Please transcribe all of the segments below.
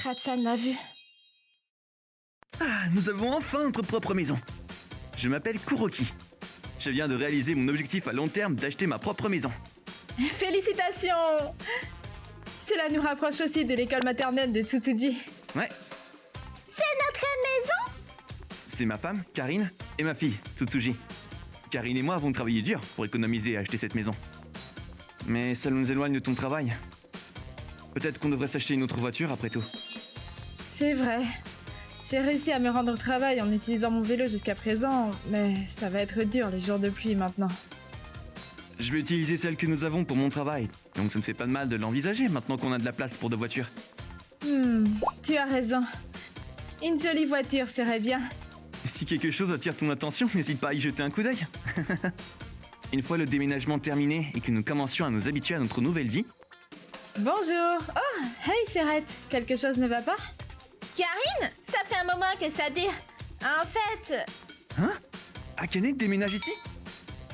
Sakura-chan m'a vu. Ah, nous avons enfin notre propre maison. Je m'appelle Kuroki. Je viens de réaliser mon objectif à long terme d'acheter ma propre maison. Félicitations! Cela nous rapproche aussi de l'école maternelle de Tsutsuji. Ouais, C'est notre maison? c'est ma femme, Karine, et ma fille, Tsutsuji. Karine et moi avons travaillé dur pour économiser et acheter cette maison. Mais ça nous éloigne de ton travail. Peut-être qu'on devrait s'acheter une autre voiture après tout. C'est vrai. J'ai réussi à me rendre au travail en utilisant mon vélo jusqu'à présent, mais ça va être dur les jours de pluie maintenant. Je vais utiliser celle que nous avons pour mon travail, donc ça ne fait pas de mal de l'envisager maintenant qu'on a de la place pour deux voitures. Tu as raison. Une jolie voiture serait bien. Si quelque chose attire ton attention, n'hésite pas à y jeter un coup d'œil. Une fois le déménagement terminé et que nous commencions à nous habituer à notre nouvelle vie, Bonjour! Oh, hey Serette, quelque chose ne va pas? Karine, ça fait un moment que ça dure. En fait, Akane déménage ici?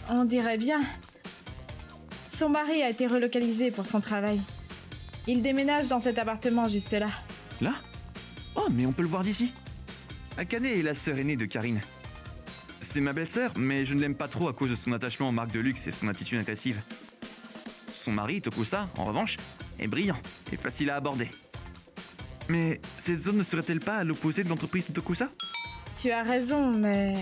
On dirait bien. Son mari a été relocalisé pour son travail. Il déménage dans cet appartement juste là. Là? Oh, mais on peut le voir d'ici. Akane est la sœur aînée de Karine. C'est ma belle-sœur, mais je ne l'aime pas trop à cause de son attachement aux marques de luxe et son attitude agressive. Son mari, Tokusa, en revanche, est brillant et facile à aborder. Mais cette zone ne serait-elle pas à l'opposé de l'entreprise de Tokusa? Tu as raison, mais...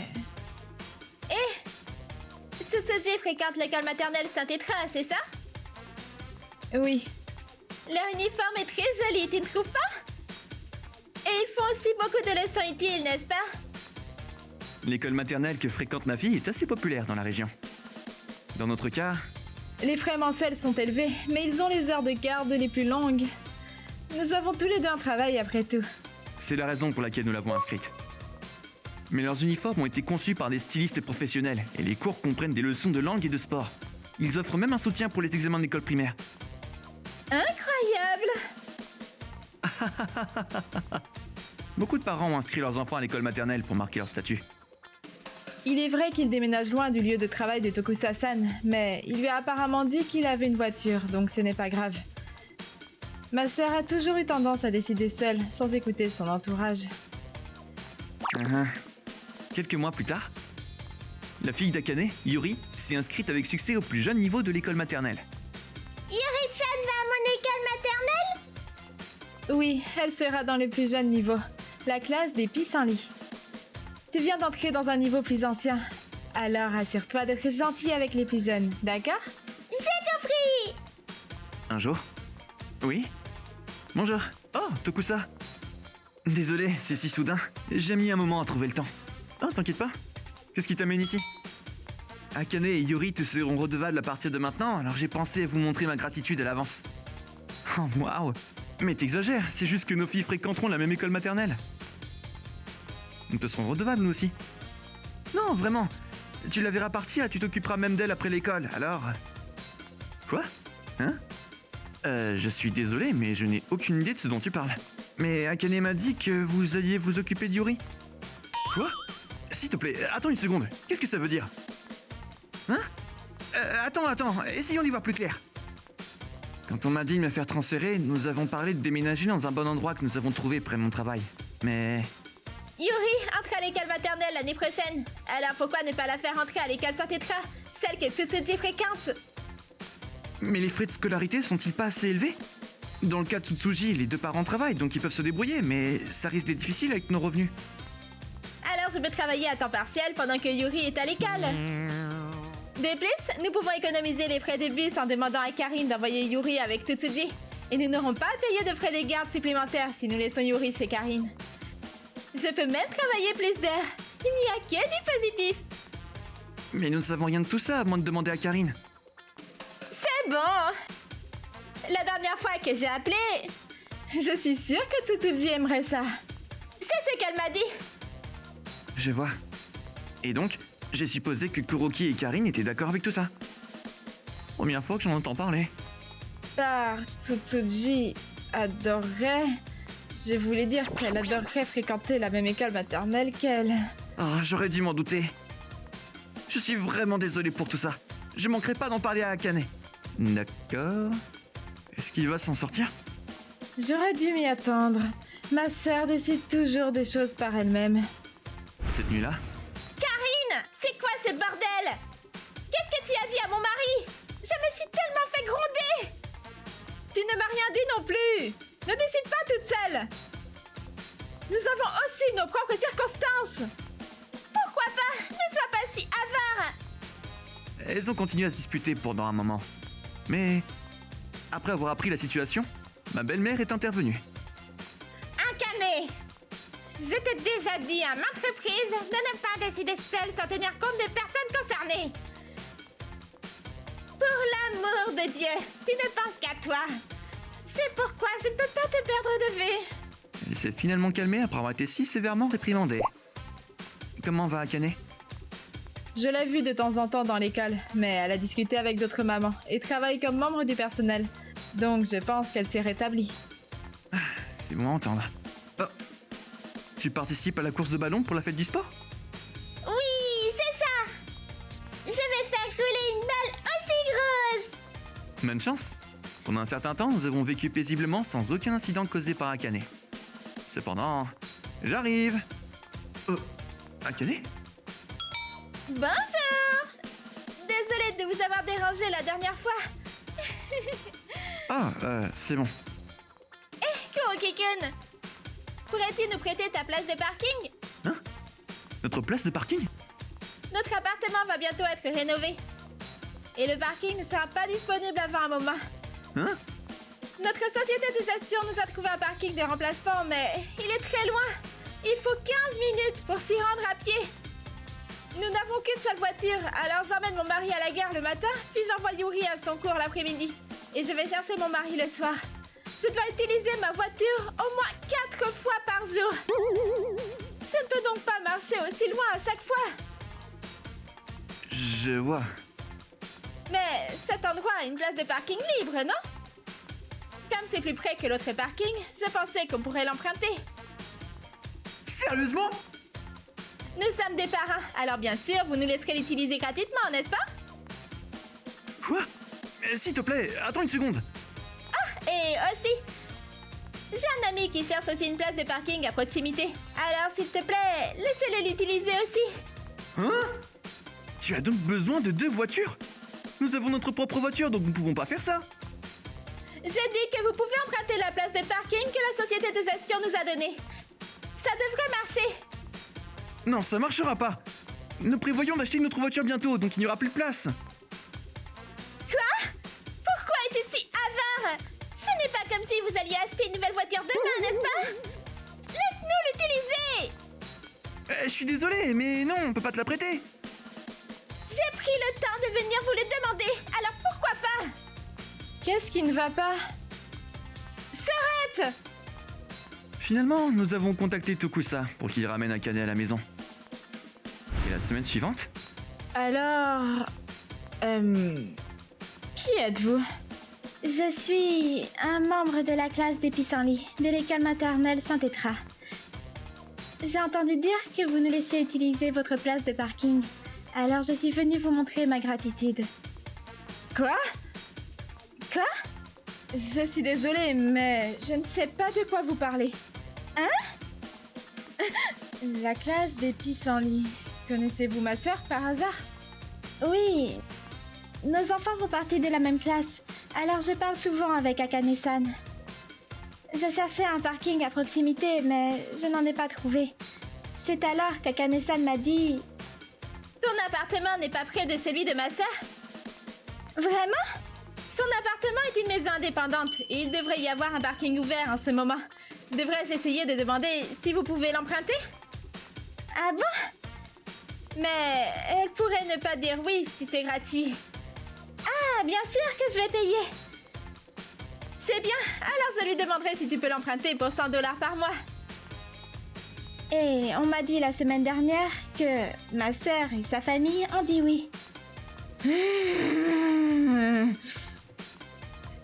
Tsutsuji fréquente l'école maternelle Saint-Étra, c'est ça? Oui, Leur uniforme est très joli, tu ne trouves pas? Et ils font aussi beaucoup de leçons utiles, n'est-ce pas? L'école maternelle que fréquente ma fille est assez populaire dans la région. Dans notre cas, les frais mensuels sont élevés, mais ils ont les heures de garde les plus longues. Nous avons tous les deux un travail après tout. c'est la raison pour laquelle nous l'avons inscrite. Mais leurs uniformes ont été conçus par des stylistes professionnels et les cours comprennent des leçons de langue et de sport. Ils offrent même un soutien pour les examens d'école primaire. Incroyable! Beaucoup de parents ont inscrit leurs enfants à l'école maternelle pour marquer leur statut. Il est vrai qu'il déménage loin du lieu de travail de Tokusa-san, mais il lui a apparemment dit qu'il avait une voiture, donc ce n'est pas grave. Ma sœur a toujours eu tendance à décider seule, sans écouter son entourage. Quelques mois plus tard, la fille d'Akane, Yuri, s'est inscrite avec succès au plus jeune niveau de l'école maternelle. Yuri-chan va à mon école maternelle? Oui, elle sera dans les plus jeunes niveaux, la classe des pissenlits. Tu viens d'entrer dans un niveau plus ancien, alors assure-toi d'être gentil avec les plus jeunes, d'accord? J'ai compris! Un jour? Oui? Bonjour. Oh, Tokusa. Désolé, c'est si soudain. J'ai mis un moment à trouver le temps. Oh, t'inquiète pas. Qu'est-ce qui t'amène ici? Akane et Yuri te seront redevables à partir de maintenant, alors j'ai pensé à vous montrer ma gratitude à l'avance. Oh, waouh! Mais t'exagères, c'est juste que nos filles fréquenteront la même école maternelle. Nous te serons redevables, nous aussi. Non, vraiment. Tu la verras partir et tu t'occuperas même d'elle après l'école, alors... Quoi? Hein? Je suis désolé, mais je n'ai aucune idée de ce dont tu parles. Mais Akane m'a dit que vous alliez vous occuper de Yuri. Quoi? S'il te plaît, attends une seconde. Qu'est-ce que ça veut dire? Hein? Attends, essayons d'y voir plus clair. Quand on m'a dit de me faire transférer, nous avons parlé de déménager dans un bon endroit que nous avons trouvé près de mon travail. Mais... Yuri entre à l'école maternelle l'année prochaine. Alors pourquoi ne pas la faire entrer à l'école Saint-Étra, celle que Tsutsuji fréquente? Mais les frais de scolarité sont-ils pas assez élevés? Dans le cas de Tsutsuji, les deux parents travaillent, donc ils peuvent se débrouiller, mais ça risque d'être difficile avec nos revenus. Alors je peux travailler à temps partiel pendant que Yuri est à l'école. De plus, nous pouvons économiser les frais de bus en demandant à Karine d'envoyer Yuri avec Tsutsuji. Et nous n'aurons pas à payer de frais de garde supplémentaires si nous laissons Yuri chez Karine. Je peux même travailler plus d'heures. Il n'y a que du positif. Mais nous ne savons rien de tout ça, à moins de demander à Karine. C'est bon. La dernière fois que j'ai appelé, Je suis sûre que Tsutsuji aimerait ça. c'est ce qu'elle m'a dit. Je vois. Et donc, j'ai supposé que Kuroki et Karine étaient d'accord avec tout ça. Première fois que j'en entends parler. Par Tsutsuji adorerait... Je voulais dire qu'elle adorerait fréquenter la même école maternelle qu'elle. Ah, j'aurais dû m'en douter. Je suis vraiment désolé pour tout ça. Je manquerai pas d'en parler à Akane. D'accord. Est-ce qu'il va s'en sortir? J'aurais dû m'y attendre. Ma sœur décide toujours des choses par elle-même. Cette nuit-là, Karine, c'est quoi ce bordel? Qu'est-ce que tu as dit à mon mari? Je me suis tellement fait gronder! Tu ne m'as rien dit non plus! Ne décide pas toute seule! Nous avons aussi nos propres circonstances! Pourquoi pas? Ne sois pas si avare! elles ont continué à se disputer pendant un moment. Mais après avoir appris la situation, ma belle-mère est intervenue. Akane! Je t'ai déjà dit à maintes reprises de ne pas décider seule sans tenir compte des personnes concernées. Pour l'amour de Dieu, tu ne penses qu'à toi. C'est pourquoi je ne peux pas te perdre de vue. Elle s'est finalement calmée après avoir été si sévèrement réprimandée. Comment va Akane? Je l'ai vue de temps en temps dans l'école, mais elle a discuté avec d'autres mamans et travaille comme membre du personnel. Donc je pense qu'elle s'est rétablie. C'est bon à entendre. Oh. Tu participes à la course de ballon pour la fête du sport? Oui, c'est ça! Je vais faire rouler une balle aussi grosse! Bonne chance. Pendant un certain temps, nous avons vécu paisiblement sans aucun incident causé par Akane. Cependant, j'arrive. Oh, Akane? Bonjour! Désolée de vous avoir dérangé la dernière fois. Ah, c'est bon. Kuroki-kun, pourrais-tu nous prêter ta place de parking? Notre place de parking? Notre appartement va bientôt être rénové. Et le parking ne sera pas disponible avant un moment. Hein? Notre société de gestion nous a trouvé un parking de remplacement, mais il est très loin. Il faut 15 minutes pour s'y rendre à pied. Nous n'avons qu'une seule voiture, alors j'emmène mon mari à la gare le matin, puis j'envoie Yuri à son cours l'après-midi. Et je vais chercher mon mari le soir. Je dois utiliser ma voiture au moins 4 fois par jour. Je ne peux donc pas marcher aussi loin à chaque fois. Je vois. Mais cet endroit a une place de parking libre, non? Comme c'est plus près que l'autre parking, je pensais qu'on pourrait l'emprunter. Sérieusement? Nous sommes des parrains, alors bien sûr, vous nous laisserez l'utiliser gratuitement, n'est-ce pas? Quoi? S'il te plaît, attends une seconde. Et aussi, j'ai un ami qui cherche aussi une place de parking à proximité. Alors s'il te plaît, laissez-le l'utiliser aussi. Hein? Tu as donc besoin de 2 voitures? Nous avons notre propre voiture, donc nous ne pouvons pas faire ça. Je dis que vous pouvez emprunter la place de parking que la société de gestion nous a donnée. Ça devrait marcher. Non, ça marchera pas. Nous prévoyons d'acheter une autre voiture bientôt, donc il n'y aura plus de place. Quoi? Pourquoi es-tu si avare? Ce n'est pas comme si vous alliez acheter une nouvelle voiture demain, n'est-ce pas? Laisse-nous l'utiliser! Je suis désolé, mais non, on peut pas te la prêter. J'ai pris le temps de venir vous le demander, alors pourquoi pas? Qu'est-ce qui ne va pas? S'arrête! Finalement, nous avons contacté Tokusa pour qu'il ramène Akane à la maison. Et la semaine suivante, Alors... Qui êtes-vous? Je suis un membre de la classe des pissenlits de l'école maternelle Saint-Étra. J'ai entendu dire que vous nous laissiez utiliser votre place de parking. Alors je suis venue vous montrer ma gratitude. Quoi? Quoi? Je suis désolée, mais je ne sais pas de quoi vous parlez. Hein? La classe des pissenlits. Connaissez-vous ma sœur par hasard? Oui. Nos enfants font partie de la même classe. Alors je parle souvent avec Akane-san. Je cherchais un parking à proximité, mais je n'en ai pas trouvé. C'est alors qu'Akane-san m'a dit... Ton appartement n'est pas près de celui de ma sœur? Vraiment? Son appartement est une maison indépendante et il devrait y avoir un parking ouvert en ce moment. Devrais-je essayer de demander si vous pouvez l'emprunter? Ah bon? Mais elle pourrait ne pas dire oui si c'est gratuit. Ah, bien sûr que je vais payer. C'est bien, alors je lui demanderai si tu peux l'emprunter pour 100 $ par mois. Et on m'a dit la semaine dernière que ma sœur et sa famille ont dit oui.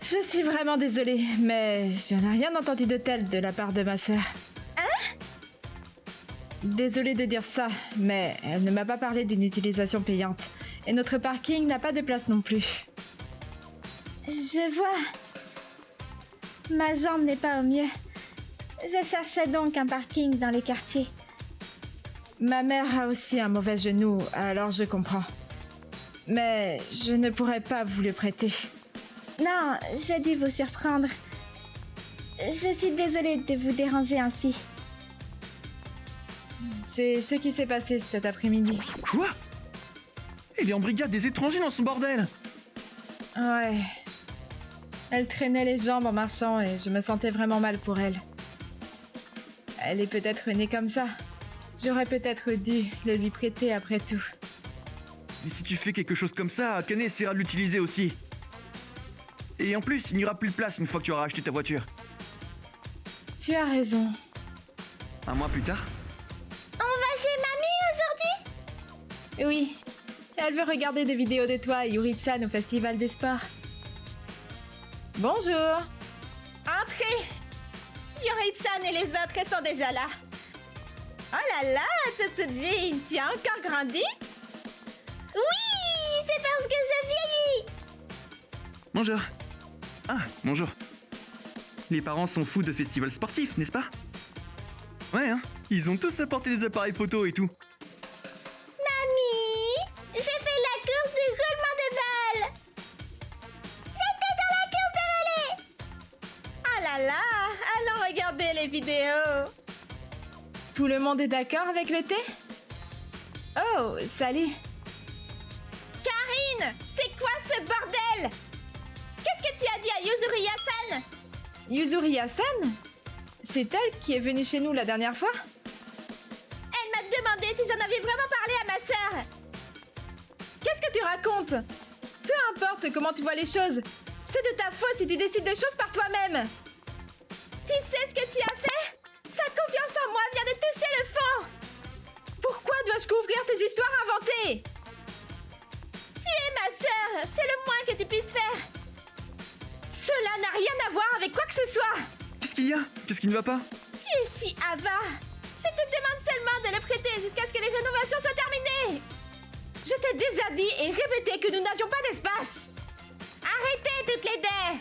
Je suis vraiment désolée, mais je n'ai rien entendu de tel de la part de ma sœur. Hein? Désolée de dire ça, mais elle ne m'a pas parlé d'une utilisation payante. Et notre parking n'a pas de place non plus. Je vois. Ma jambe n'est pas au mieux. Je cherchais donc un parking dans les quartiers. Ma mère a aussi un mauvais genou, alors je comprends. Mais je ne pourrais pas vous le prêter. Non, j'ai dû vous surprendre. Je suis désolée de vous déranger ainsi. C'est ce qui s'est passé cet après-midi. Quoi? Il est en brigade des étrangers dans son bordel! Ouais. Elle traînait les jambes en marchant et je me sentais vraiment mal pour elle. Elle est peut-être née comme ça. J'aurais peut-être dû le lui prêter après tout. Mais si tu fais quelque chose comme ça, Akane essaiera de l'utiliser aussi. Et en plus, il n'y aura plus de place une fois que tu auras acheté ta voiture. Tu as raison. Un mois plus tard, On va chez mamie aujourd'hui? Oui. Elle veut regarder des vidéos de toi et Yuri-chan au Festival des Sports. Bonjour. Entrez! Yuri-chan et les autres sont déjà là. Oh là là, Tsutsuji, tu as encore grandi? Oui, c'est parce que je vieillis! bonjour. Ah, bonjour. Les parents sont fous de festivals sportifs, n'est-ce pas? Ouais, hein. Ils ont tous apporté des appareils photo et tout. Mamie, j'ai fait la course du roulement de balle! J'étais dans la course de relais! Oh là là, allons regarder les vidéos! Tout le monde est d'accord avec le thé? Oh, salut. Karine, c'est quoi ce bordel? Qu'est-ce que tu as dit à Yuzuriya-san? Yuzuriya-san? C'est elle qui est venue chez nous la dernière fois? Elle m'a demandé si j'en avais vraiment parlé à ma sœur. Qu'est-ce que tu racontes? Peu importe comment tu vois les choses. C'est de ta faute si tu décides des choses par toi-même. Tu sais ce que tu as fait? Sa confiance en moi vient de toucher le fond. Pourquoi dois-je couvrir tes histoires inventées? Tu es ma sœur, c'est le moins que tu puisses faire. Cela n'a rien à voir avec quoi que ce soit. Qu'est-ce qu'il y a? Qu'est-ce qui ne va pas? Tu es si avare. Je te demande seulement de le prêter jusqu'à ce que les rénovations soient terminées. Je t'ai déjà dit et répété que nous n'avions pas d'espace. Arrêtez toutes les deux.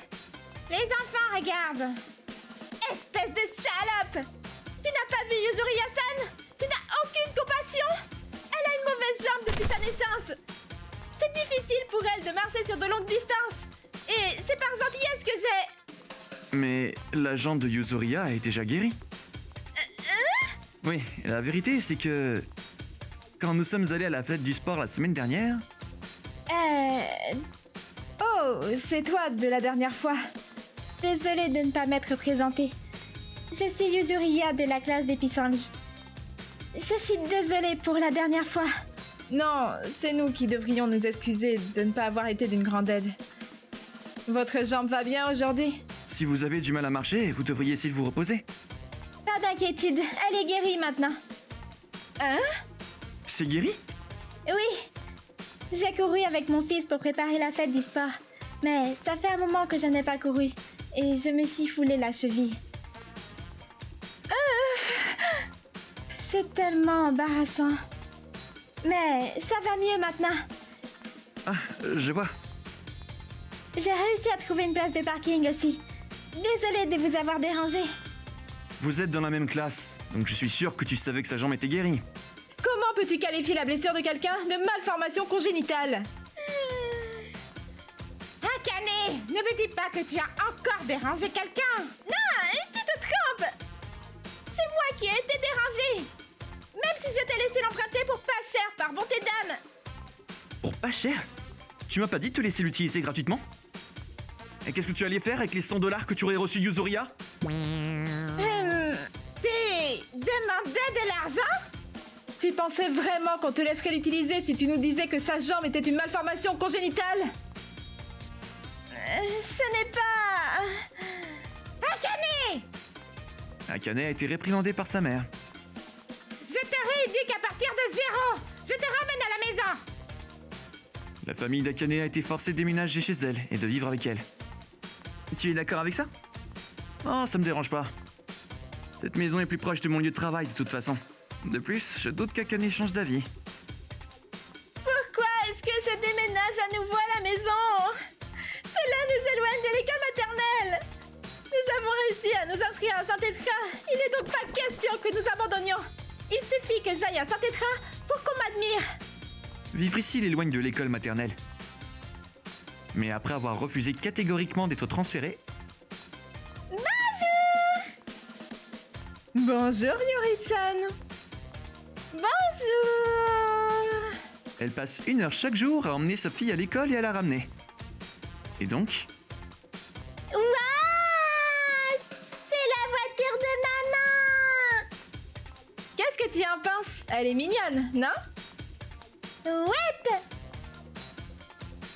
Les enfants regardent. Espèce de salope. Tu n'as pas vu Yuzuriya-san? Tu n'as aucune compassion? Elle a une mauvaise jambe depuis sa naissance. C'est difficile pour elle de marcher sur de longues distances. Et c'est par gentillesse que j'ai... Mais la jambe de Yuzuriya est déjà guérie. Oui, la vérité c'est que... Quand nous sommes allés à la fête du sport la semaine dernière... Oh, c'est toi de la dernière fois. Désolée de ne pas m'être présentée. Je suis Yuzuriya de la classe des pissenlits. Je suis désolée pour la dernière fois. Non, c'est nous qui devrions nous excuser de ne pas avoir été d'une grande aide. Votre jambe va bien aujourd'hui? Si vous avez du mal à marcher, vous devriez essayer de vous reposer. Pas d'inquiétude, elle est guérie maintenant. Hein? C'est guéri? Oui, j'ai couru avec mon fils pour préparer la fête du sport. Mais ça fait un moment que je n'ai pas couru et je me suis foulé la cheville. C'est tellement embarrassant. Mais ça va mieux maintenant. Ah, je vois. J'ai réussi à trouver une place de parking aussi. Désolée de vous avoir dérangé. Vous êtes dans la même classe, donc je suis sûr que tu savais que sa jambe était guérie. Comment peux-tu qualifier la blessure de quelqu'un de malformation congénitale? Akane, ne me dis pas que tu as encore dérangé quelqu'un. Non, tu te trompes. C'est moi qui ai été dérangée. Même si je t'ai laissé l'emprunter pour pas cher par bonté d'âme. Pour pas cher? Tu m'as pas dit de te laisser l'utiliser gratuitement? Et qu'est-ce que tu allais faire avec les 100 $ que tu aurais reçus Yuzuriya? Tu demandais de l'argent? Tu pensais vraiment qu'on te laisserait l'utiliser si tu nous disais que sa jambe était une malformation congénitale? Ce n'est pas... Akane! Akane a été réprimandé par sa mère. Je te rééduque à partir de 0. Je te ramène à la maison. La famille d'Akane a été forcée de déménager chez elle et de vivre avec elle. Tu es d'accord avec ça? Oh, ça me dérange pas. Cette maison est plus proche de mon lieu de travail de toute façon. De plus, je doute qu'Akane change d'avis. Pourquoi est-ce que je déménage à nouveau à la maison? Cela nous éloigne de l'école maternelle. Nous avons réussi à nous inscrire à Saint-Tétra. Il n'est donc pas question que nous abandonnions. Il suffit que j'aille à Saint-Tétra pour qu'on m'admire. Vivre ici l'éloigne de l'école maternelle. Mais après avoir refusé catégoriquement d'être transféré, Bonjour, Yuri-chan. Bonjour. elle passe 1 heure chaque jour à emmener sa fille à l'école et à la ramener. Et donc, Waouh! C'est la voiture de maman. Qu'est-ce que tu en penses? Elle est mignonne, non? Ouais.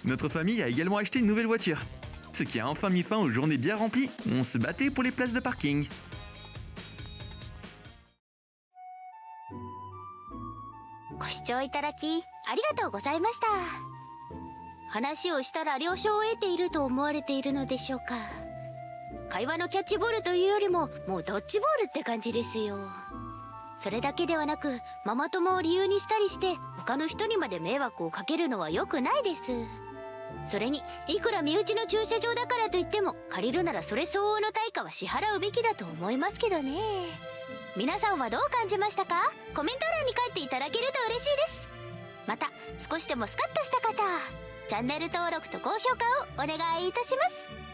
notre famille a également acheté une nouvelle voiture. Ce qui a enfin mis fin aux journées bien remplies où on se battait pour les places de parking. ご視聴いただきありがとうございました。話をしたら了承を得ていると思われているのでしょうか。会話のキャッチボールというよりももうドッジボールって感じですよ。それだけではなくママ友を理由にしたりして他の人にまで迷惑をかけるのは良くないです。それにいくら身内の駐車場だからといっても借りるならそれ相応の対価は支払うべきだと思いますけどね。皆さんはどう感じましたか？コメント欄に書いていただけると嬉しいです。また少しでもスカッとした方、チャンネル登録と高評価をお願いいたします。